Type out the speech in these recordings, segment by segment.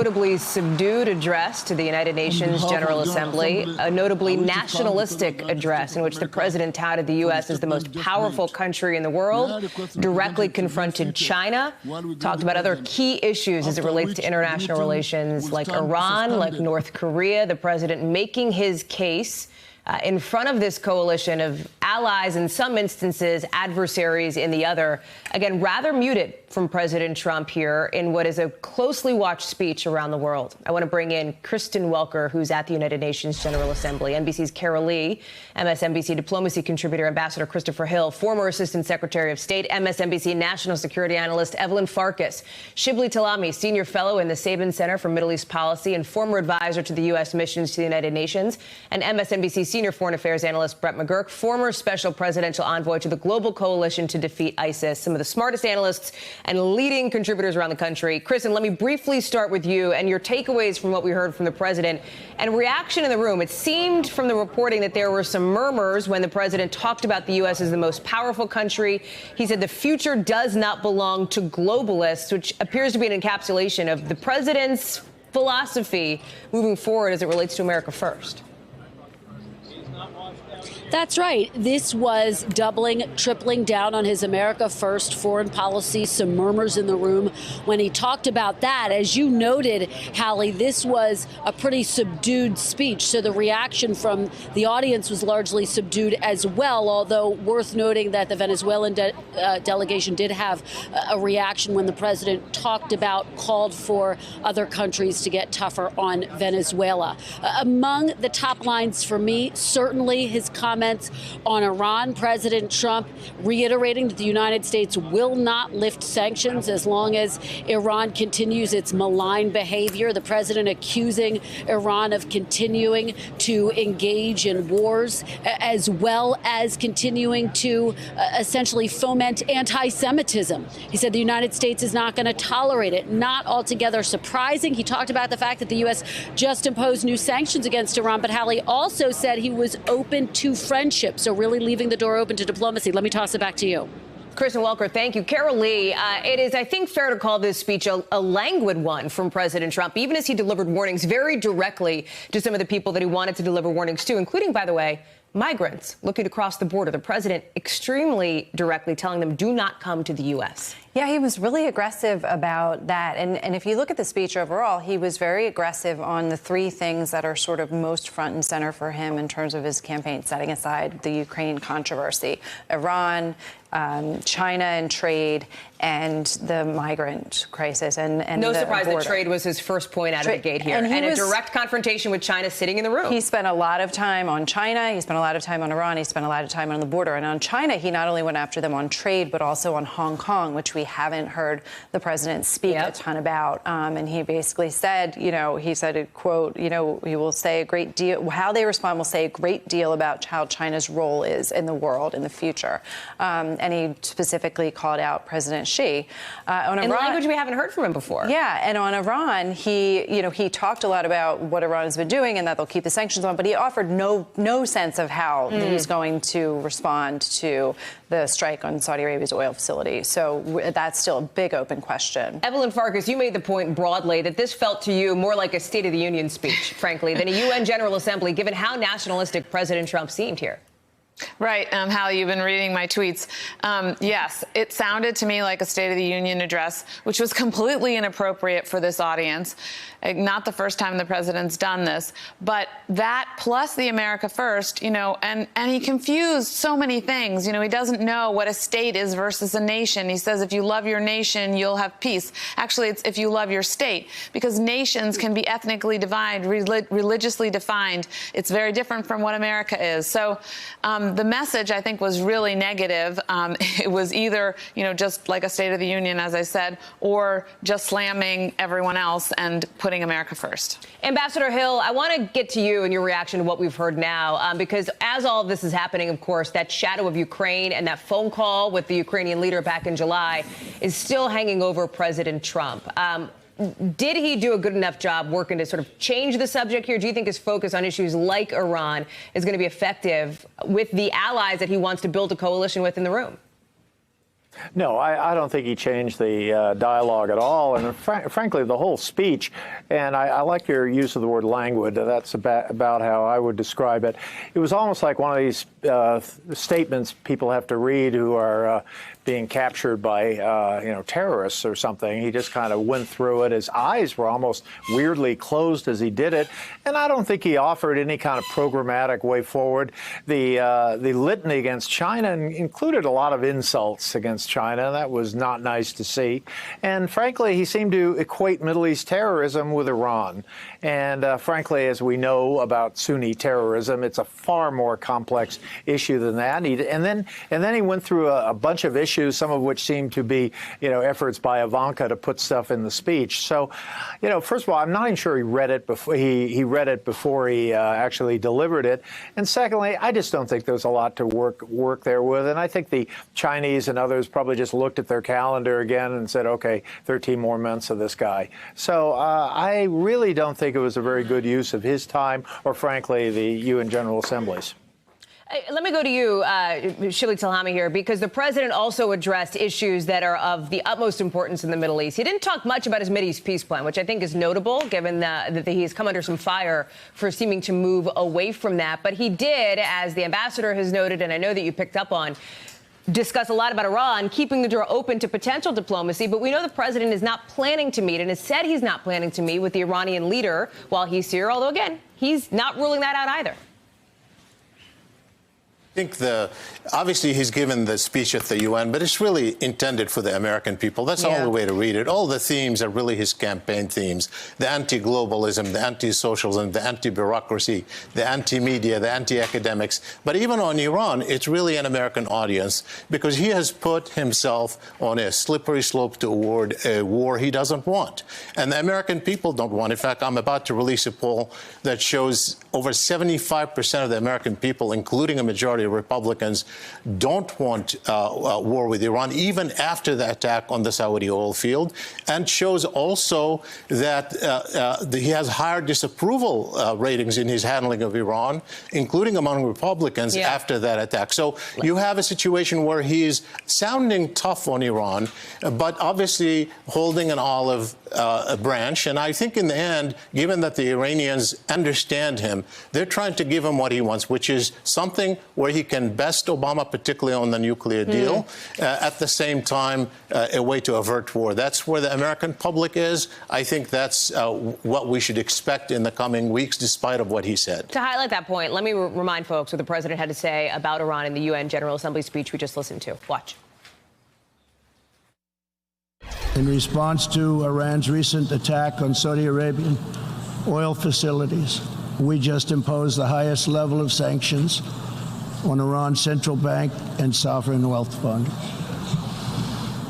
notably subdued address to the United Nations General Assembly, a notably nationalistic address in which the president touted the U.S. as the most powerful country in the world, directly confronted China, talked about other key issues as it relates to international relations like Iran, like North Korea, the president making his case in front of this coalition of allies, in some instances, adversaries in the other. Again, rather muted from President Trump here in what is a closely watched speech around the world. I want to bring in Kristen Welker, who's at the United Nations General Assembly, NBC's Carol Lee, MSNBC diplomacy contributor, Ambassador Christopher Hill, former Assistant Secretary of State, MSNBC national security analyst Evelyn Farkas, Shibli Talami, senior fellow in the Sabin Center for Middle East Policy and former advisor to the U.S. missions to the United Nations, and MSNBC senior foreign affairs analyst Brett McGurk, former special presidential envoy to the global coalition to defeat ISIS, some of the smartest analysts and leading contributors around the country. Kristen, let me briefly start with you and your takeaways from what we heard from the president and reaction in the room. It seemed from the reporting that there were some murmurs when the president talked about the U.S. as the most powerful country. He said the future does not belong to globalists, which appears to be an encapsulation of the president's philosophy moving forward as it relates to America first. That's right. This was doubling, tripling down on his America First foreign policy. Some murmurs in the room when he talked about that. As you noted, Hallie, this was a pretty subdued speech. So the reaction from the audience was largely subdued as well, although worth noting that the Venezuelan delegation did have a reaction when the president called for other countries to get tougher on Venezuela. Among the top lines for me, certainly his comments on Iran, President Trump reiterating that the United States will not lift sanctions as long as Iran continues its malign behavior. The president accusing Iran of continuing to engage in wars, as well as continuing to essentially foment anti-Semitism. He said the United States is not going to tolerate it. Not altogether surprising. He talked about the fact that the U.S. just imposed new sanctions against Iran, but Hallie also said he was open to friendship, so really leaving the door open to diplomacy. Let me toss it back to you. Kristen Welker, thank you. Carol Lee, it is, I think, fair to call this speech a languid one from President Trump, even as he delivered warnings very directly to some of the people that he wanted to deliver warnings to, including, by the way, migrants looking to cross the border. The president extremely directly telling them, do not come to the U.S. Yeah, he was really aggressive about that. And if you look at the speech overall, he was very aggressive on the three things that are sort of most front and center for him in terms of his campaign, setting aside the Ukraine controversy: Iran, China and trade, and the migrant crisis. And no surprise that trade was his first point out of the gate here. And a direct confrontation with China sitting in the room. He spent a lot of time on China. He spent a lot of time on Iran. He spent a lot of time on the border. And on China, he not only went after them on trade, but also on Hong Kong, which we haven't heard the president speak a ton about. And he basically said, he said, quote, he will say a great deal. How they respond will say a great deal about how China's role is in the world in the future. And he specifically called out President Xi. On in Iran, language we haven't heard from him before. Yeah, and on Iran, he talked a lot about what Iran has been doing and that they'll keep the sanctions on, but he offered no sense of how he's going to respond to the strike on Saudi Arabia's oil facility. So that's still a big open question. Evelyn Farkas, you made the point broadly that this felt to you more like a State of the Union speech, frankly, than a UN General Assembly, given how nationalistic President Trump seemed here. Right. Hallie, you've been reading my tweets. Yes, it sounded to me like a State of the Union address, which was completely inappropriate for this audience. Not the first time the president's done this, but that plus the America First, and he confused so many things. He doesn't know what a state is versus a nation. He says if you love your nation, you'll have peace. Actually, it's if you love your state, because nations can be ethnically divided, religiously defined. It's very different from what America is. So the message, I think, was really negative. It was either, just like a State of the Union, as I said, or just slamming everyone else and putting America first. Ambassador Hill, I want to get to you and your reaction to what we've heard now, because as all of this is happening, of course, that shadow of Ukraine and that phone call with the Ukrainian leader back in July is still hanging over President Trump. Did he do a good enough job working to sort of change the subject here? Do you think his focus on issues like Iran is going to be effective with the allies that he wants to build a coalition with in the room? No, I don't think he changed the dialogue at all. And frankly, the whole speech, and I like your use of the word languid. That's about how I would describe it. It was almost like one of these statements people have to read who are being captured by, terrorists or something. He just kind of went through it. His eyes were almost weirdly closed as he did it. And I don't think he offered any kind of programmatic way forward. The litany against China included a lot of insults against China. That was not nice to see. And frankly, he seemed to equate Middle East terrorism with Iran. And frankly, as we know about Sunni terrorism, it's a far more complex issue than that. And then he went through a bunch of issues, some of which seemed to be, efforts by Ivanka to put stuff in the speech. So, first of all, I'm not even sure he read it before he read it before he actually delivered it. And secondly, I just don't think there's a lot to work there with. And I think the Chinese and others probably just looked at their calendar again and said, OK, 13 more months of this guy. So I really don't think it was a very good use of his time or, frankly, the UN General Assembly's. Let me go to you, Shibli Talhami here, because the president also addressed issues that are of the utmost importance in the Middle East. He didn't talk much about his Mideast peace plan, which I think is notable, given that he has come under some fire for seeming to move away from that. But he did, as the ambassador has noted, and I know that you picked up on, discuss a lot about Iran, keeping the door open to potential diplomacy. But we know the president is not planning to meet and has said he's not planning to meet with the Iranian leader while he's here, although, again, he's not ruling that out either. I think obviously he's given the speech at the UN, but it's really intended for the American people. That's the only way to read it. All the themes are really his campaign themes: the anti-globalism, the anti-socialism, the anti-bureaucracy, the anti-media, the anti-academics. But even on Iran, it's really an American audience because he has put himself on a slippery slope toward a war he doesn't want. And the American people don't want. In fact, I'm about to release a poll that shows over 75% of the American people, including a majority of Republicans, don't want war with Iran, even after the attack on the Saudi oil field, and shows also that he has higher disapproval ratings in his handling of Iran, including among Republicans after that attack. So you have a situation where he's sounding tough on Iran, but obviously holding an olive branch. And I think in the end, given that the Iranians understand him, they're trying to give him what he wants, which is something where he can best Obama, particularly on the nuclear deal, at the same time, a way to avert war. That's where the American public is. I think that's what we should expect in the coming weeks, despite of what he said. To highlight that point, let me remind folks what the president had to say about Iran in the UN General Assembly speech we just listened to. Watch. In response to Iran's recent attack on Saudi Arabian oil facilities, we just imposed the highest level of sanctions on Iran's central bank and sovereign wealth fund.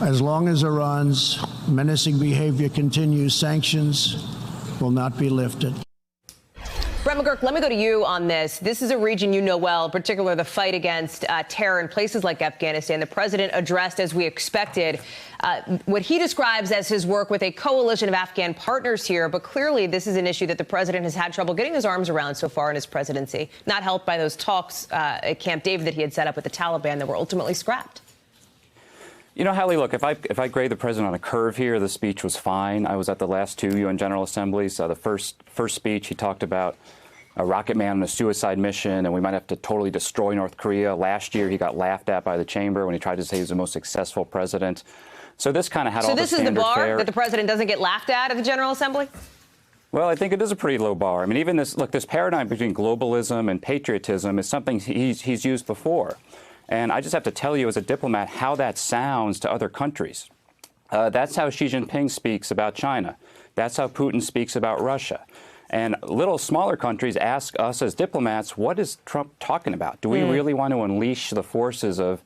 As long as Iran's menacing behavior continues, sanctions will not be lifted. Brett McGurk, let me go to you on this. This is a region you know well, in particular the fight against terror in places like Afghanistan. The president addressed, as we expected, what he describes as his work with a coalition of Afghan partners here. But clearly, this is an issue that the president has had trouble getting his arms around so far in his presidency, not helped by those talks at Camp David that he had set up with the Taliban that were ultimately scrapped. You know, Hallie, look, if I grade the president on a curve here, the speech was fine. I was at the last two UN General Assemblies. The first speech, he talked about a rocket man on a suicide mission, and we might have to totally destroy North Korea. Last year, he got laughed at by the chamber when he tried to say he was the most successful president. So this kind of had all the standard fare. So this is the bar that the president doesn't get laughed at the General Assembly? Well, I think it is a pretty low bar. I mean, even this paradigm between globalism and patriotism is something he's used before. And I just have to tell you as a diplomat how that sounds to other countries. That's how Xi Jinping speaks about China. That's how Putin speaks about Russia. And little smaller countries ask us as diplomats, what is Trump talking about? Do we really want to unleash the forces of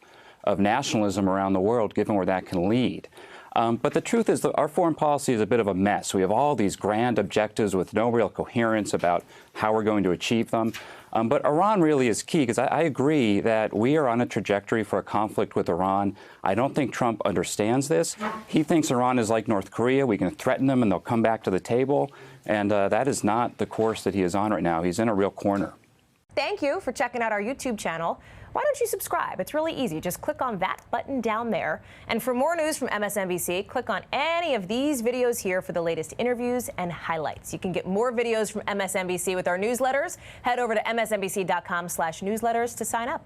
nationalism around the world, given where that can lead? But the truth is that our foreign policy is a bit of a mess. We have all these grand objectives with no real coherence about how we're going to achieve them. But Iran really is key, because I agree that we are on a trajectory for a conflict with Iran. I don't think Trump understands this. He thinks Iran is like North Korea. We can threaten them and they'll come back to the table. And that is not the course that he is on right now. He's in a real corner. Thank you for checking out our YouTube channel. Why don't you subscribe? It's really easy. Just click on that button down there. And for more news from MSNBC, click on any of these videos here for the latest interviews and highlights. You can get more videos from MSNBC with our newsletters. Head over to msnbc.com/newsletters to sign up.